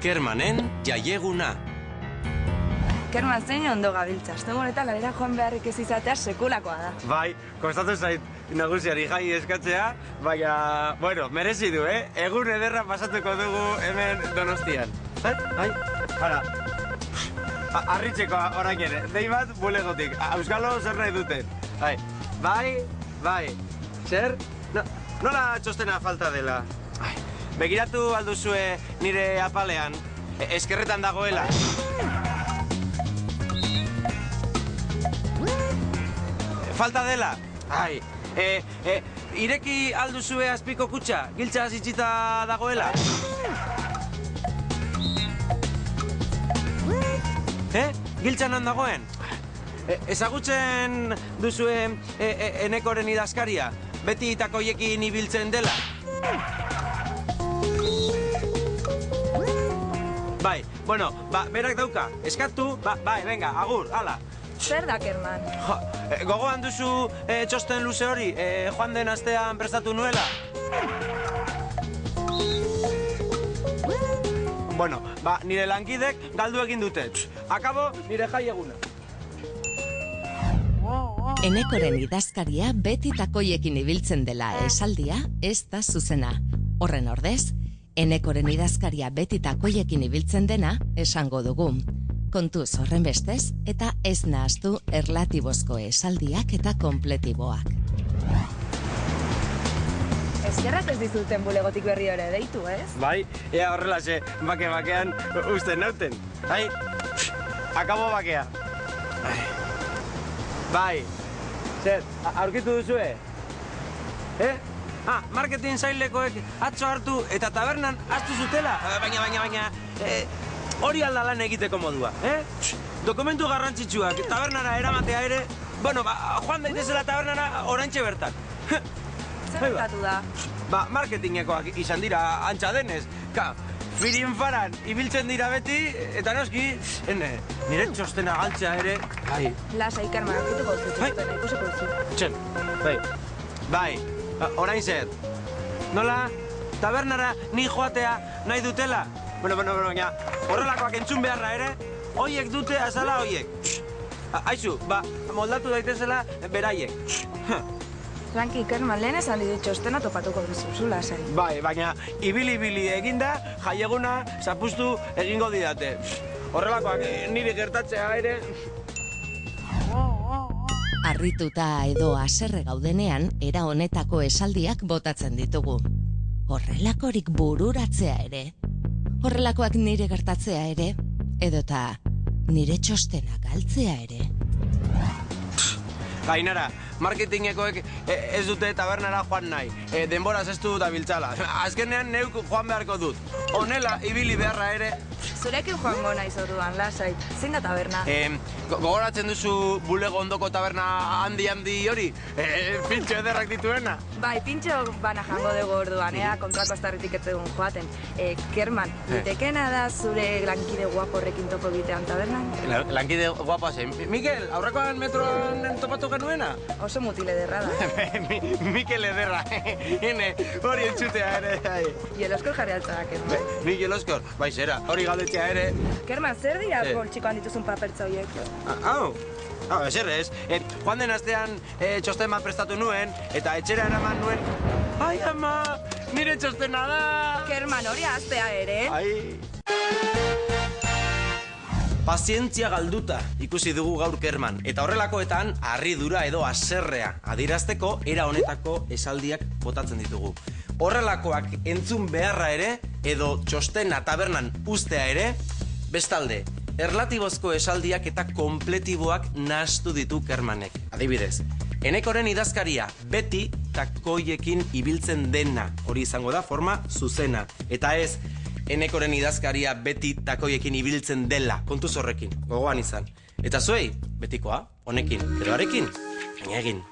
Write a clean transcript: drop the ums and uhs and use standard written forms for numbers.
Kermanen jaieguna. Kerman zein ondo gabiltza, astegun eta lanera joan beharrik ez izatea sekulakoa da. Bai, kostatu zait nagusiari jai eskatzea, baina, bueno, merezi du, Egun ederra pasatuko dugu hemen Donostian. Bai, ara. Arritzeko orain ere, dei bat bulegotik. Euskalo zer nahi duten. Bai. Zer? Nola txostena falta dela? Begiratu alduzue nire apalean, eskerretan dagoela. Falta dela? Ireki alduzue azpiko kutxa, giltza zitxita dagoela? Giltza non dagoen? Ezagutzen duzue Enekoren idazkaria? Beti takoiekin ibiltzen dela? Bai, bueno, berak dauka, eskatu, bai, venga, agur, hala. Zer da, Kerman? Gogoan duzu txosten luze hori, joan den astean prestatu nuela? Bueno, nire lankidek galdu egin dute. Akabo, nire jaieguna. Enekoren idazkaria beti takoiekin ibiltzen dela esaldia ez da zuzena. Horren ordez, Enekoren idazkaria beti takoiekin ibiltzen dena esango dugu. Kontuz horren bestez eta ez nahaztu erlatibozko esaldiak eta konpletiboak. Eskerrak ez dizuten bulegotik berri ere deitu, ez? Bai, ea horrelaxe, bake-bakean usten nauten. Akabo bakea. Bai, zer, aurkitu duzue? Marketing sailekoek atzo hartu eta tabernan astu zutela. Baina, hori alda lan egiteko modua, Dokumentu garrantzitsuak tabernara eramatea ere, bueno, joan daitezela tabernara oraintxe bertan. Zer gertatu da? Marketingekoak izan dira antza denez. Firinfaran ibiltzen dira beti, eta noski, nire txostena galtzea ere, Lasai, Kerman, aurkituko zutena, ikusiko zu. Txen, bai, orain zer. Nola, tabernara ni joatea nahi dutela? Bueno, baina, horrelakoak entzun beharra ere, hoiek dute azala hoiek. Aizu, moldatu daitezela beraiek. Franki, Kerman, lehen esan dit txostena topatuko duzu, lasai. Bai, baina ibili eginda, jaieguna zapustu egingo didate. Horrelakoak niri gertatzea ere... Harrituta edo haserre gaudenean, era honetako esaldiak botatzen ditugu. Horrelakorik bururatzea ere, horrelakoak nire gertatzea ere, edota nire txostena galtzea ere. Ainara, marketingekoek ez dute tabernara joan nahi. Denboraz ez du dabiltzala. Azkenean neuk joan beharko dut. Honela, ibili beharra ere... Zurekin joango naiz orduan, lasai. Zein da taberna? Gogoratzen duzu bulego ondoko taberna handi hori? Pintxo ederrak dituena? Bai, pintxo bana jango dugu orduan, kontrako estarritik ez dugun joaten. Kerman, nitekena da zure lankide guaporrekin topo bitean tabernan? Lankide guapoa zein? Mikel, aurrekoan metroan topatu genuena? Oso mutil ederra da. Mikel ederra, hori entzutea ere. Jeloskor jarri altzak, Kerman. Ni jeloskor, bai zera, hori galdetzea ere. Kerman, zer dira poltsikoan dituzun papertza horiek? Ezer ez. Joan den astean txosten bat prestatu nuen, eta etxera eraman nuen... Ai, ama, nire txostena da! Kerman, hori astea ere? Pazientzia galduta ikusi dugu gaur Kerman, eta horrelakoetan harridura edo haserrea adierazteko era honetako esaldiak botatzen ditugu. Horrelakoak entzun beharra ere, edo txostena tabernan ustea ere, bestalde, erlatibozko esaldiak eta konpletiboak nahastu ditu Kermanek. Adibidez, Enekoren idazkaria beti takoiekin ibiltzen dena, hori izango da forma zuzena, eta ez Enekoren idazkaria beti takoiekin ibiltzen dela, kontuz horrekin, gogoan izan. Eta zuei, betikoa, honekin, edo harekin, baina egin.